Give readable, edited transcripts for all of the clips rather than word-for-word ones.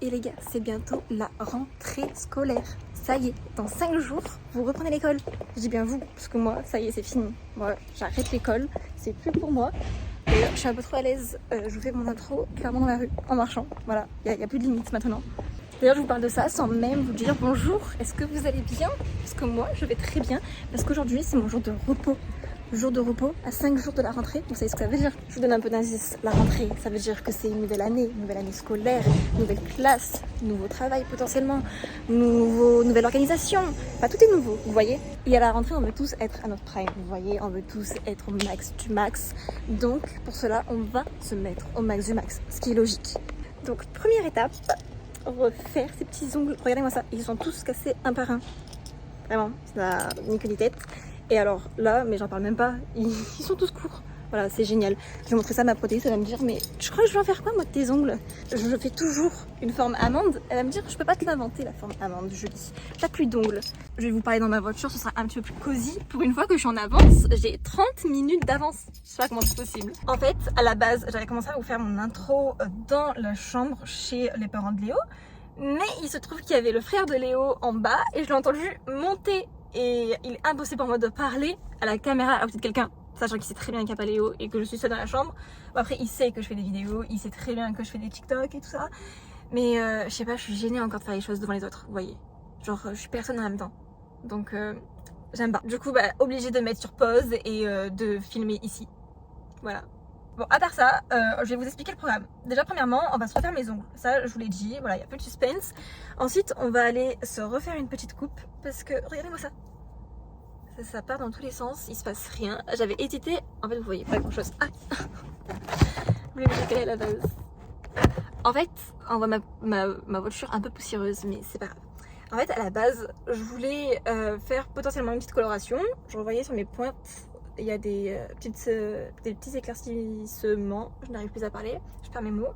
Et les gars, c'est bientôt la rentrée scolaire. Ça y est, dans 5 jours, vous reprenez l'école. Je dis bien vous, parce que moi, ça y est, c'est fini. Moi, j'arrête l'école, c'est plus pour moi. Et je suis un peu trop à l'aise, je vous fais mon intro clairement dans la rue, en marchant. Voilà, il n'y a plus de limite maintenant. D'ailleurs, je vous parle de ça sans même vous dire bonjour. Est-ce que vous allez bien? Parce que moi, je vais très bien. Parce qu'aujourd'hui, c'est mon jour de repos. Jour de repos à 5 jours de la rentrée. Vous savez ce que ça veut dire? Je vous donne un peu d'indice. La rentrée, ça veut dire que c'est une nouvelle année scolaire, nouvelle classe, nouveau travail potentiellement, nouvelle organisation. Enfin, tout est nouveau, vous voyez? Et à la rentrée, on veut tous être à notre prime, vous voyez? On veut tous être au max du max. Donc, pour cela, on va se mettre au max du max, ce qui est logique. Donc, première étape, refaire ces petits ongles. Regardez-moi ça, ils sont tous cassés un par un. Vraiment, ça n'a ni queue ni tête. Et alors là, mais j'en parle même pas, ils sont tous courts. Voilà, c'est génial. Je vais montrer ça à ma prothésiste, elle va me dire, mais je crois que je vais en faire quoi moi de tes ongles? Je fais toujours une forme amande. Elle va me dire, je peux pas te l'inventer la forme amande, jolie. T'as plus d'ongles. Je vais vous parler dans ma voiture, ce sera un petit peu plus cosy. Pour une fois que je suis en avance, j'ai 30 minutes d'avance. Je sais pas comment c'est possible. En fait, à la base, j'avais commencé à vous faire mon intro dans la chambre chez les parents de Léo. Mais il se trouve qu'il y avait le frère de Léo en bas et je l'ai entendu monter. Et il est impossible pour moi de parler à la caméra à côté de quelqu'un, sachant qu'il sait très bien qu'il n'y a pas Léo et que je suis seule dans la chambre. Bon, après, il sait que je fais des vidéos, il sait très bien que je fais des TikTok et tout ça. Mais je sais pas, je suis gênée encore de faire les choses devant les autres, vous voyez. Genre, je suis personne en même temps. Donc, j'aime pas. Du coup, obligée de mettre sur pause et de filmer ici. Voilà. Bon, à part ça, je vais vous expliquer le programme. Déjà, premièrement, on va se refaire mes ongles. Ça, je vous l'ai dit, voilà, il n'y a plus de suspense. Ensuite, on va aller se refaire une petite coupe parce que, regardez-moi ça. Ça part dans tous les sens, il se passe rien. J'avais hésité, en fait, vous voyez pas grand-chose. Ah vous voulez me dire quelle est la base? En fait, on voit ma voiture un peu poussiéreuse, mais c'est pas grave. En fait, à la base, je voulais faire potentiellement une petite coloration. Je revoyais sur mes pointes. Il y a des petits éclaircissements, je n'arrive plus à parler, je perds mes mots.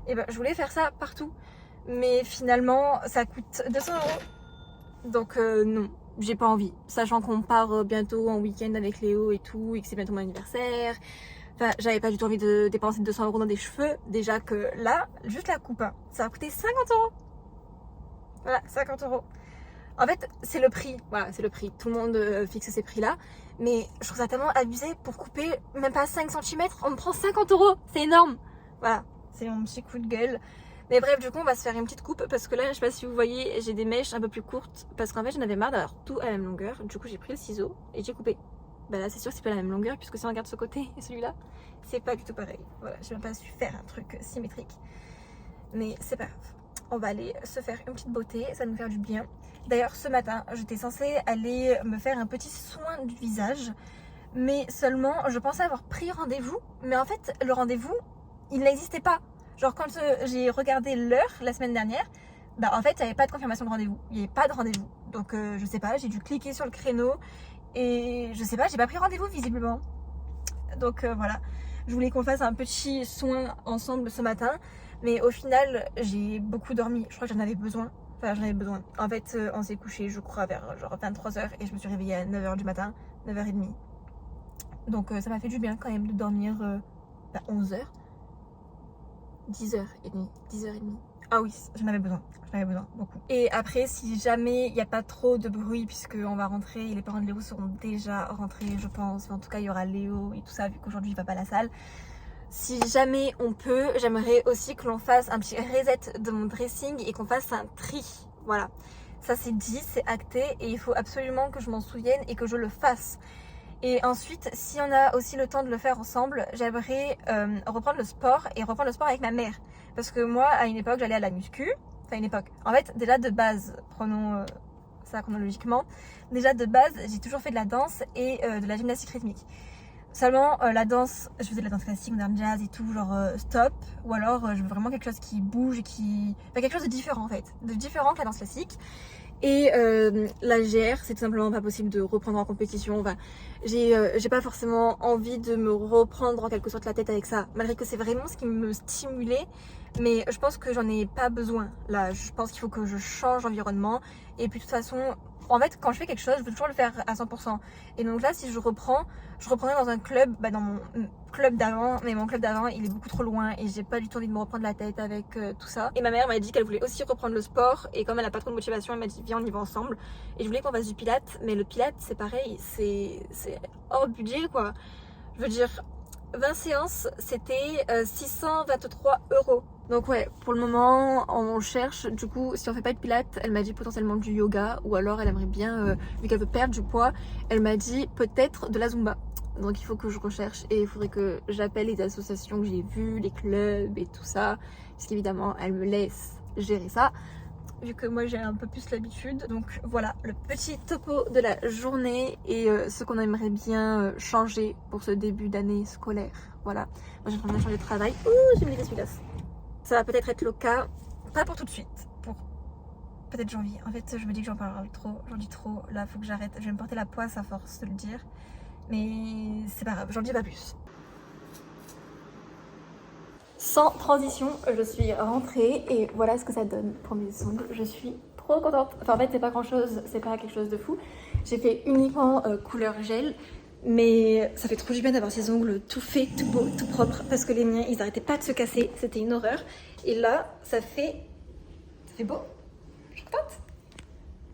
Et je voulais faire ça partout, mais finalement ça coûte 200 €. Donc non, j'ai pas envie, sachant qu'on part bientôt en week-end avec Léo et tout, et que c'est bientôt mon anniversaire. Enfin, j'avais pas du tout envie de dépenser 200 € dans des cheveux, déjà que là, juste la coupe, ça va coûter 50 €. Voilà, 50 €. En fait, c'est le prix, voilà, c'est le prix. Tout le monde fixe ces prix-là. Mais je trouve ça tellement abusé pour couper même pas 5 cm. On me prend 50 €, c'est énorme. Voilà, c'est mon petit coup de gueule. Mais bref, du coup, on va se faire une petite coupe parce que là, je sais pas si vous voyez, j'ai des mèches un peu plus courtes. Parce qu'en fait, j'en avais marre d'avoir tout à la même longueur. Du coup, j'ai pris le ciseau et j'ai coupé. Bah là, c'est sûr, c'est pas la même longueur puisque si on regarde ce côté et celui-là, c'est pas du tout pareil. Voilà, j'ai même pas su faire un truc symétrique. Mais c'est pas grave. On va aller se faire une petite beauté, ça va nous faire du bien. D'ailleurs, ce matin, j'étais censée aller me faire un petit soin du visage. Mais seulement, je pensais avoir pris rendez-vous. Mais en fait, le rendez-vous, il n'existait pas. Genre, quand j'ai regardé l'heure la semaine dernière, en fait, il n'y avait pas de confirmation de rendez-vous. Il n'y avait pas de rendez-vous. Donc, je sais pas, j'ai dû cliquer sur le créneau. Et je sais pas, j'ai pas pris rendez-vous visiblement. Donc, voilà. Je voulais qu'on fasse un petit soin ensemble ce matin. Mais au final, j'ai beaucoup dormi. Je crois que j'en avais besoin. Enfin, j'en avais besoin. En fait, on s'est couché, je crois, vers genre 23 h et je me suis réveillée à 9 h du matin, 9 h 30. Donc, ça m'a fait du bien quand même de dormir 11 h, 10 h 30, 10 h 30. Ah oui, j'en avais besoin beaucoup. Et après, si jamais il n'y a pas trop de bruit, puisqu'on va rentrer et les parents de Léo seront déjà rentrés, je pense. Enfin, en tout cas, il y aura Léo et tout ça, vu qu'aujourd'hui il va pas à la salle. Si jamais on peut, j'aimerais aussi que l'on fasse un petit reset de mon dressing et qu'on fasse un tri. Voilà, ça c'est dit, c'est acté et il faut absolument que je m'en souvienne et que je le fasse. Et ensuite, si on a aussi le temps de le faire ensemble, j'aimerais reprendre le sport et reprendre le sport avec ma mère. Parce que moi, à une époque, j'allais à la muscu. Enfin, une époque. En fait, déjà de base, prenons ça chronologiquement. Déjà de base, j'ai toujours fait de la danse et de la gymnastique rythmique. Seulement, la danse, je faisais de la danse classique, modern jazz et tout, genre stop. Ou alors, je veux vraiment quelque chose qui bouge et qui... Enfin, quelque chose de différent en fait. De différent que la danse classique. Et la GR, c'est tout simplement pas possible de reprendre en compétition. Enfin, j'ai pas forcément envie de me reprendre en quelque sorte la tête avec ça. Malgré que c'est vraiment ce qui me stimulait. Mais je pense que j'en ai pas besoin. Là, je pense qu'il faut que je change d'environnement. Et puis de toute façon, En fait, quand je fais quelque chose, je veux toujours le faire à 100%. Et donc là, si je reprendrai dans un club, dans mon club d'avant. Mais mon club d'avant, il est beaucoup trop loin et j'ai pas du tout envie de me reprendre la tête avec tout ça. Et ma mère m'a dit qu'elle voulait aussi reprendre le sport. Et comme elle a pas trop de motivation, elle m'a dit viens, on y va ensemble. Et je voulais qu'on fasse du pilates. Mais le pilates, c'est pareil, c'est hors budget quoi. Je veux dire, 20 séances, c'était 623 €. Donc ouais, pour le moment, on cherche. Du coup, si on fait pas de pilates, elle m'a dit potentiellement du yoga. Ou alors elle aimerait bien, vu qu'elle veut perdre du poids, elle m'a dit peut-être de la zumba. Donc il faut que je recherche et il faudrait que j'appelle les associations que j'ai vues, les clubs et tout ça. Parce qu'évidemment, elle me laisse gérer ça, vu que moi j'ai un peu plus l'habitude. Donc voilà, le petit topo de la journée et ce qu'on aimerait bien changer pour ce début d'année scolaire. Voilà, moi j'aimerais bien changer de travail. Ouh, j'ai mis les glaces. Ça va peut-être être le cas, pas pour tout de suite, pour peut-être janvier. En fait, je me dis que j'en parle trop, j'en dis trop. Là, faut que j'arrête. Je vais me porter la poisse à force de le dire. Mais c'est pas grave, j'en dis pas plus. Sans transition, je suis rentrée et voilà ce que ça donne pour mes ongles. Je suis trop contente. Enfin, en fait, c'est pas grand chose, c'est pas quelque chose de fou. J'ai fait uniquement couleur gel, mais ça fait trop du bien d'avoir ces ongles tout faits, tout beaux, tout propres, parce que les miens, ils arrêtaient pas de se casser. C'était une horreur. Et là, ça fait beau. Je suis contente.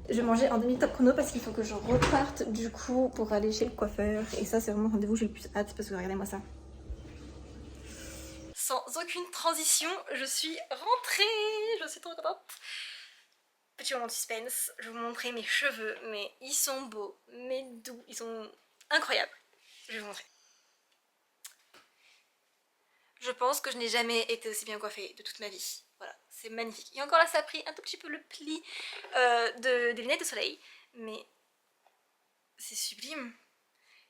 Je vais manger en demi-top chrono parce qu'il faut que je reparte du coup pour aller chez le coiffeur. Et ça, c'est vraiment le rendez-vous que j'ai le plus hâte parce que regardez-moi ça. Sans aucune transition, je suis rentrée. Je suis trop contente. Petit moment de suspense, je vais vous montrer mes cheveux, mais ils sont beaux, mais doux, ils sont incroyables. Je vais vous montrer. Je pense que je n'ai jamais été aussi bien coiffée de toute ma vie. Voilà, c'est magnifique. Et encore là, ça a pris un tout petit peu le pli des lunettes de soleil, mais c'est sublime.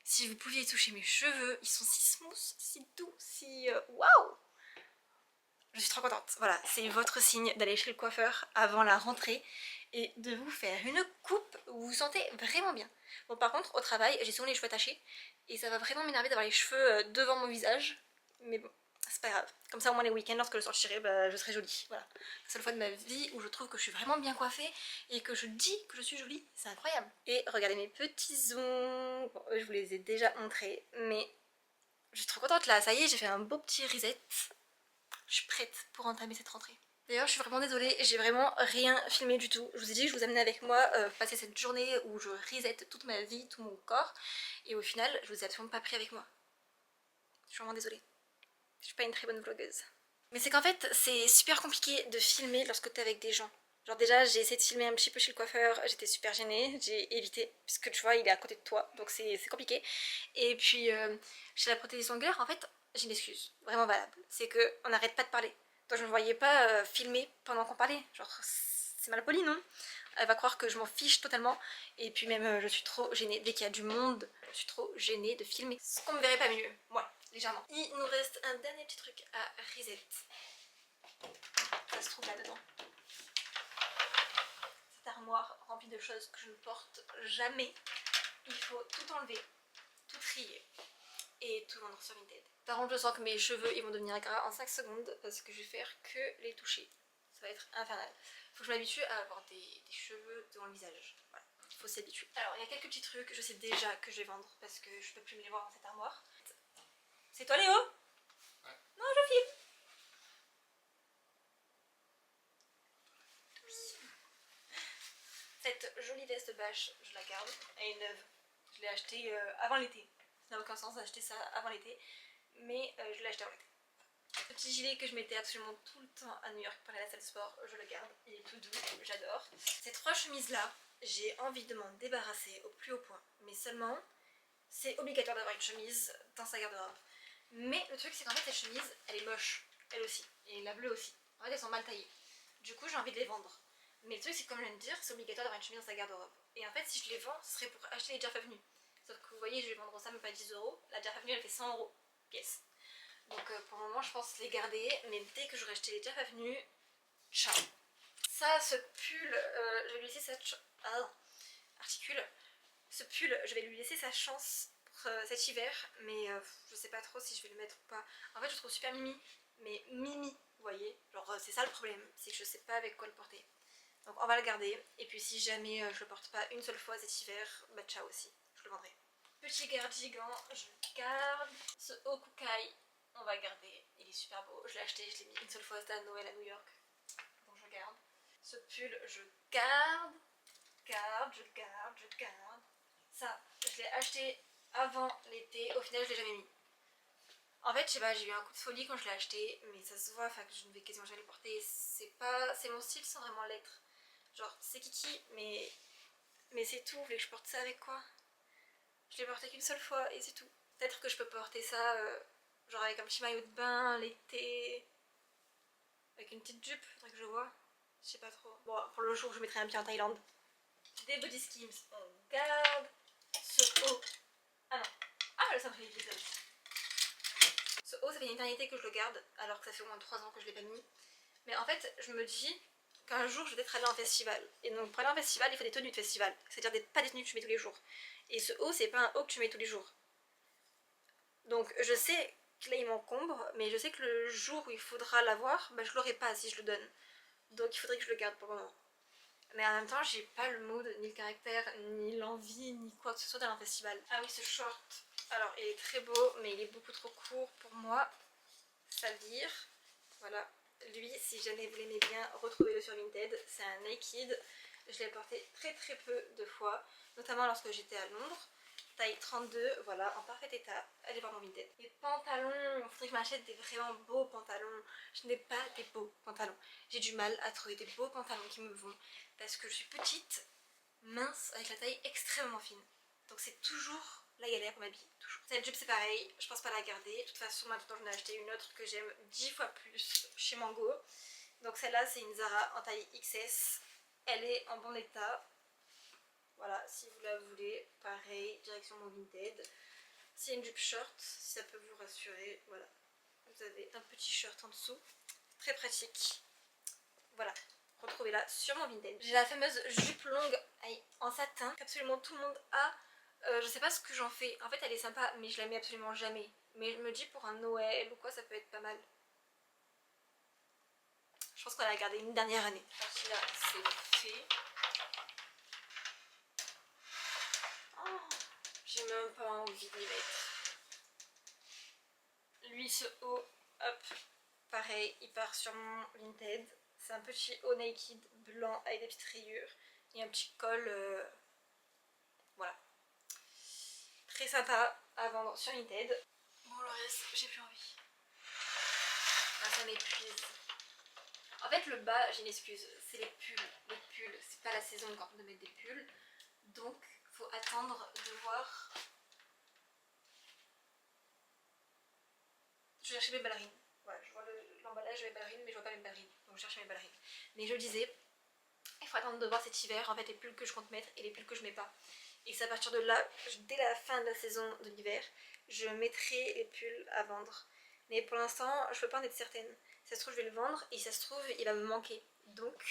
Si vous pouviez toucher mes cheveux, ils sont si smooth, si doux, si... Waouh! Je suis trop contente. Voilà, c'est votre signe d'aller chez le coiffeur avant la rentrée et de vous faire une coupe où vous vous sentez vraiment bien. Bon, par contre, au travail, j'ai souvent les cheveux attachés et ça va vraiment m'énerver d'avoir les cheveux devant mon visage. Mais bon, c'est pas grave. Comme ça, au moins les week-ends, lorsque je sortirai, je serai jolie. Voilà. La seule fois de ma vie où je trouve que je suis vraiment bien coiffée et que je dis que je suis jolie, c'est incroyable. Et regardez mes petits ongles. Bon, eux, je vous les ai déjà montrés, mais je suis trop contente là. Ça y est, j'ai fait un beau petit reset. Je suis prête pour entamer cette rentrée. D'ailleurs, je suis vraiment désolée, j'ai vraiment rien filmé du tout. Je vous ai dit que je vous amenais avec moi passer cette journée où je reset toute ma vie, tout mon corps. Et au final, je vous ai absolument pas pris avec moi. Je suis vraiment désolée. Je suis pas une très bonne vlogueuse. Mais c'est qu'en fait, c'est super compliqué de filmer lorsque t'es avec des gens. Genre déjà, j'ai essayé de filmer un petit peu chez le coiffeur, j'étais super gênée, j'ai évité, puisque tu vois, il est à côté de toi, donc c'est compliqué. Et puis, chez la prothésiste ongulaire, en fait, j'ai une excuse, vraiment valable. C'est qu'on n'arrête pas de parler. Donc je ne me voyais pas filmer pendant qu'on parlait. Genre, c'est mal poli, non? Elle va croire que je m'en fiche totalement. Et puis même, je suis trop gênée. Dès qu'il y a du monde, je suis trop gênée de filmer. Ce qu'on me verrait pas mieux, moi, légèrement. Il nous reste un dernier petit truc à reset. Ça se trouve là-dedans. Cette armoire remplie de choses que je ne porte jamais. Il faut tout enlever, tout trier et tout vendre sur Vinted. Par contre, je sens que mes cheveux ils vont devenir gras en 5 secondes parce que je vais faire que les toucher. Ça va être infernal. Faut que je m'habitue à avoir des cheveux devant le visage. Voilà, il faut s'y habituer. Alors, il y a quelques petits trucs, je sais déjà que je vais vendre parce que je peux plus me les voir dans cette armoire. C'est toi, Léo? Ouais. Non, je filme. Cette jolie veste bâche, je la garde. Elle est neuve. Je l'ai achetée avant l'été. Ça n'a aucun sens d'acheter ça avant l'été. Mais je l'ai acheté avant l'été. Ce petit gilet que je mettais absolument tout le temps à New York pour aller à la salle de sport, je le garde. Il est tout doux, j'adore. Ces 3 chemises-là, j'ai envie de m'en débarrasser au plus haut point. Mais seulement, c'est obligatoire d'avoir une chemise dans sa garde-robe. Mais le truc, c'est qu'en fait, cette chemise, elle est moche. Elle aussi. Et la bleue aussi. En fait, elles sont mal taillées. Du coup, j'ai envie de les vendre. Mais le truc, c'est comme je viens de dire, c'est obligatoire d'avoir une chemise dans sa garde-robe. Et en fait, si je les vends, ce serait pour acheter les Jeff Avenue. Sauf que vous voyez, je vais vendre ça même pas 10 €. La Jeff Avenue, elle fait 100 € pièce. Donc pour le moment, je pense les garder. Mais dès que j'aurai acheté les Jeff Avenue, ciao. Ça, ce pull, je vais lui laisser cette... articule. Ce pull, je vais lui laisser sa chance pour cet hiver. Mais je sais pas trop si je vais le mettre ou pas. En fait, je le trouve super mimi. Mais mimi, vous voyez. Genre, c'est ça le problème. C'est que je sais pas avec quoi le porter. Donc on va le garder. Et puis si jamais je le porte pas une seule fois cet hiver, bah ciao aussi, je le vendrai. Petit cardigan, je le garde. Ce haut Kukai, on va garder. Il est super beau. Je l'ai acheté, je l'ai mis une seule fois, c'était à Noël à New York. Donc je garde. Ce pull, je garde. Je garde. Ça, je l'ai acheté avant l'été. Au final, je l'ai jamais mis. En fait, je sais pas, j'ai eu un coup de folie quand je l'ai acheté, mais ça se voit, enfin que je ne vais quasiment jamais le porter. C'est mon style sans vraiment l'être. Genre, c'est kiki, mais c'est tout. Vous voulez que je porte ça avec quoi? Je l'ai porté qu'une seule fois et c'est tout. Peut-être que je peux porter ça, genre avec un petit maillot de bain, l'été, avec une petite jupe, faudrait que je vois. Je sais pas trop. Bon, pour le jour, je mettrai un pied en Thaïlande. Des body skims, on garde. Ce haut. Ah non. Ah, le cintre est vide. Ce haut, ça fait une éternité que je le garde, alors que ça fait au moins 3 ans que je l'ai pas mis. Mais en fait, je me dis qu'un jour, je vais peut-être aller en festival. Et donc, pour aller en festival, il faut des tenues de festival. C'est-à-dire pas des tenues que tu mets tous les jours. Et ce haut, c'est pas un haut que tu mets tous les jours. Donc, je sais que là, il m'encombre, mais je sais que le jour où il faudra l'avoir, bah, je l'aurai pas si je le donne. Donc, il faudrait que je le garde pour le moment. Mais en même temps, j'ai pas le mood, ni le caractère, ni l'envie, ni quoi que ce soit d'aller en festival. Ah oui, ce short. Alors, il est très beau, mais il est beaucoup trop court pour moi. Ça vire. Voilà. Lui, si jamais vous l'aimez bien, retrouvez-le sur Vinted. C'est un Naked. Je l'ai porté très très peu de fois, notamment lorsque j'étais à Londres. Taille 32, voilà, en parfait état. Allez voir mon Vinted. Les pantalons, il faudrait que je m'achète des vraiment beaux pantalons. Je n'ai pas des beaux pantalons. J'ai du mal à trouver des beaux pantalons qui me vont parce que je suis petite, mince, avec la taille extrêmement fine. Donc c'est toujours la galère pour m'habiller, toujours. Cette jupe c'est pareil, je pense pas la garder. De toute façon maintenant j'en ai acheté une autre que j'aime 10 fois plus chez Mango. Donc celle-là c'est une Zara en taille XS. Elle est en bon état. Voilà, si vous la voulez, pareil, direction mon Vinted. C'est une jupe short, si ça peut vous rassurer, voilà. Vous avez un petit shirt en dessous, très pratique. Voilà, retrouvez-la sur mon Vinted. J'ai la fameuse jupe longue en satin qu'absolument tout le monde a. Je sais pas ce que j'en fais, en fait elle est sympa mais je la mets absolument jamais. Mais je me dis pour un Noël ou quoi ça peut être pas mal. Je pense qu'on l'a gardé une dernière année. Partie là c'est fait. Oh, j'ai même pas envie de les mettre. Lui ce haut, hop, pareil, il part sur mon Vinted. C'est un petit haut naked blanc avec des petites rayures et un petit col, voilà. Très sympa à vendre sur Vinted. Bon le reste, j'ai plus envie. Ah, ça m'épuise. En fait le bas, j'ai une excuse, c'est les pulls. Les pulls, c'est pas la saison encore de mettre des pulls. Donc faut attendre de voir. Je cherchais mes ballerines. Voilà, je vois l'emballage de mes ballerines, mais je vois pas mes ballerines. Donc je cherche mes ballerines. Mais je le disais, il faut attendre de voir cet hiver en fait les pulls que je compte mettre et les pulls que je mets pas. Et c'est à partir de là, dès la fin de la saison de l'hiver, je mettrai les pulls à vendre. Mais pour l'instant, je peux pas en être certaine. Si ça se trouve, je vais le vendre et si ça se trouve, il va me manquer. Donc,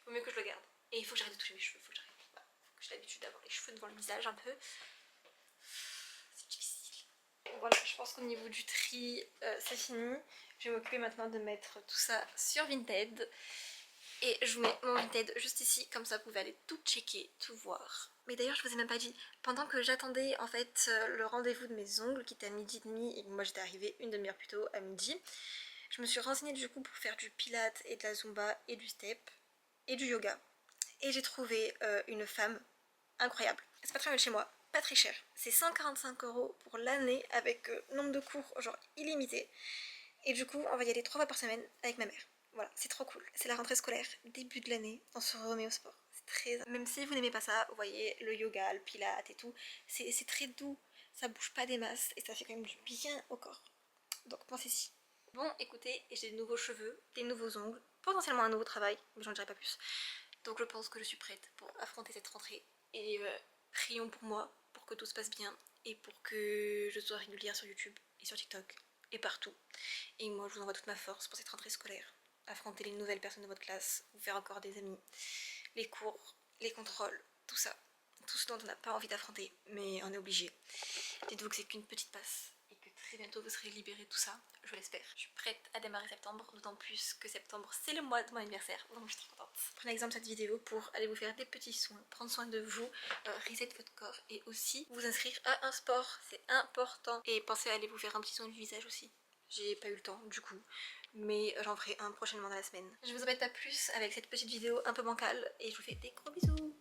il vaut mieux que je le garde. Et il faut que j'arrête de toucher mes cheveux. Il faut que j'arrête. Voilà. Faut que j'ai l'habitude d'avoir les cheveux devant le visage un peu. C'est difficile. Voilà, je pense qu'au niveau du tri, c'est fini. Je vais m'occuper maintenant de mettre tout ça sur Vinted. Et je vous mets mon Vinted juste ici, comme ça vous pouvez aller tout checker, tout voir. Mais d'ailleurs je vous ai même pas dit, pendant que j'attendais en fait le rendez-vous de mes ongles qui était à 12h30 et que moi j'étais arrivée une demi-heure plus tôt à midi, je me suis renseignée du coup pour faire du pilates et de la zumba et du step et du yoga. Et j'ai trouvé une femme incroyable. C'est pas très loin de chez moi, pas très cher. C'est 145 € pour l'année avec nombre de cours genre illimité. Et du coup on va y aller 3 fois par semaine avec ma mère. Voilà, c'est trop cool. C'est la rentrée scolaire, début de l'année, on se remet au sport. C'est très... Même si vous n'aimez pas ça, vous voyez, le yoga, le pilates et tout, c'est très doux, ça bouge pas des masses et ça fait quand même du bien au corps. Donc pensez-y. Bon, écoutez, j'ai des nouveaux cheveux, des nouveaux ongles, potentiellement un nouveau travail, mais j'en dirai pas plus. Donc je pense que je suis prête pour affronter cette rentrée. Et prions pour moi, pour que tout se passe bien et pour que je sois régulière sur YouTube et sur TikTok et partout. Et moi je vous envoie toute ma force pour cette rentrée scolaire. Affronter les nouvelles personnes de votre classe, vous faire encore des amis, les cours, les contrôles, tout ça. Tout ce dont on n'a pas envie d'affronter, mais on est obligé. Dites-vous que c'est qu'une petite passe et que très bientôt vous serez libérés de tout ça, je l'espère. Je suis prête à démarrer septembre, d'autant plus que septembre c'est le mois de mon anniversaire, donc je suis trop contente. Prenez exemple cette vidéo pour aller vous faire des petits soins, prendre soin de vous, reset votre corps et aussi vous inscrire à un sport, c'est important. Et pensez à aller vous faire un petit soin du visage aussi. J'ai pas eu le temps du coup, mais j'en ferai un prochainement dans la semaine. Je vous embête pas plus avec cette petite vidéo un peu bancale et je vous fais des gros bisous.